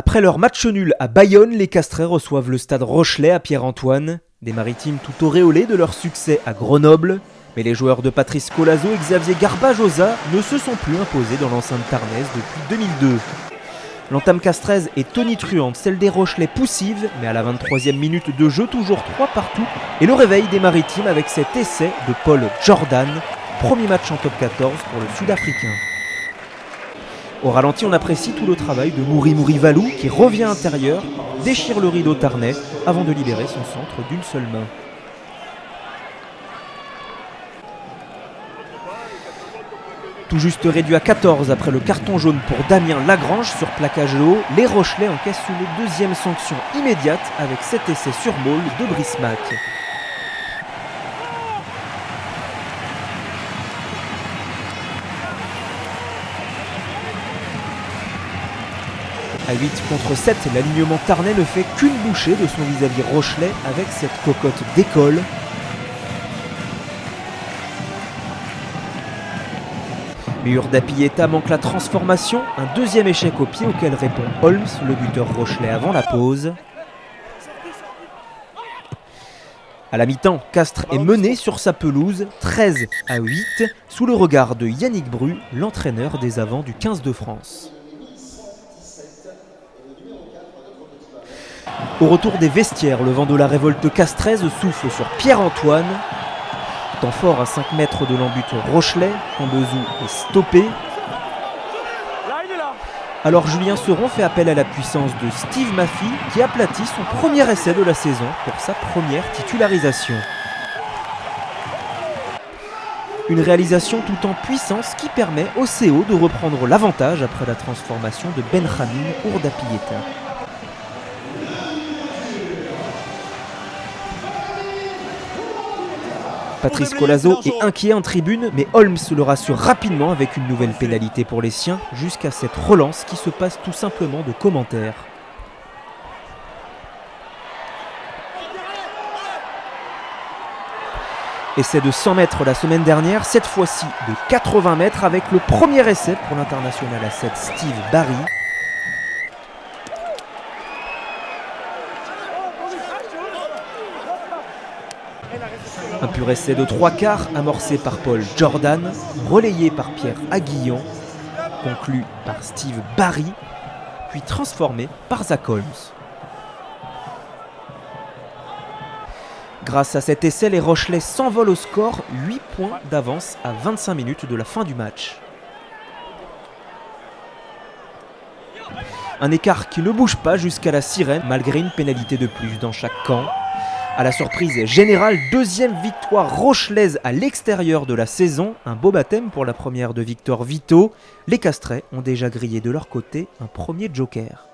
Après leur match nul à Bayonne, les Castrés reçoivent le stade Rochelais à Pierre-Antoine. Des Maritimes tout auréolés de leur succès à Grenoble. Mais les joueurs de Patrice Colazo et Xavier Garbajosa ne se sont plus imposés dans l'enceinte tarnaise depuis 2002. L'entame castraise est tonitruante, celle des Rochelais poussive, mais à la 23e minute de jeu, toujours 3 partout. Et le réveil des Maritimes avec cet essai de Paul Jordan, premier match en top 14 pour le Sud-Africain. Au ralenti, on apprécie tout le travail de Mouri Valou qui revient intérieur, déchire le rideau tarnais avant de libérer son centre d'une seule main. Tout juste réduit à 14 après le carton jaune pour Damien Lagrange sur plaquage de haut, les Rochelais encaissent une deuxième sanction immédiate avec cet essai sur maul de Brice Mac. À 8 contre 7, l'alignement tarnais ne fait qu'une bouchée de son vis-à-vis Rochelais avec cette cocotte d'école. Mais Urdapieta manque la transformation, un deuxième échec au pied auquel répond Holmes, le buteur Rochelais avant la pause. À la mi-temps, Castres est mené sur sa pelouse, 13 à 8, sous le regard de Yannick Bru, l'entraîneur des avants du 15 de France. Au retour des vestiaires, le vent de la révolte castraise souffle sur Pierre-Antoine. Temps fort à 5 mètres de l'embut Rochelais, Cambezou est stoppé. Alors Julien Seron fait appel à la puissance de Steve Maffy qui aplatit son premier essai de la saison pour sa première titularisation. Une réalisation tout en puissance qui permet au CO de reprendre l'avantage après la transformation de Benjamin Urdapieta. Patrice Colazo est inquiet en tribune, mais Holmes le rassure rapidement avec une nouvelle pénalité pour les siens, jusqu'à cette relance qui se passe tout simplement de commentaires. Essai de 100 mètres la semaine dernière, cette fois-ci de 80 mètres avec le premier essai pour l'international à 7 Steve Barry. Un pur essai de 3/4 amorcé par Paul Jordan, relayé par Pierre Aguillon, conclu par Steve Barry, puis transformé par Zach Holmes. Grâce à cet essai, les Rochelais s'envolent au score, 8 points d'avance à 25 minutes de la fin du match. Un écart qui ne bouge pas jusqu'à la sirène, malgré une pénalité de plus dans chaque camp. À la surprise générale, deuxième victoire rochelaise à l'extérieur de la saison. Un beau baptême pour la première de Victor Vito. Les Castrés ont déjà grillé de leur côté un premier joker.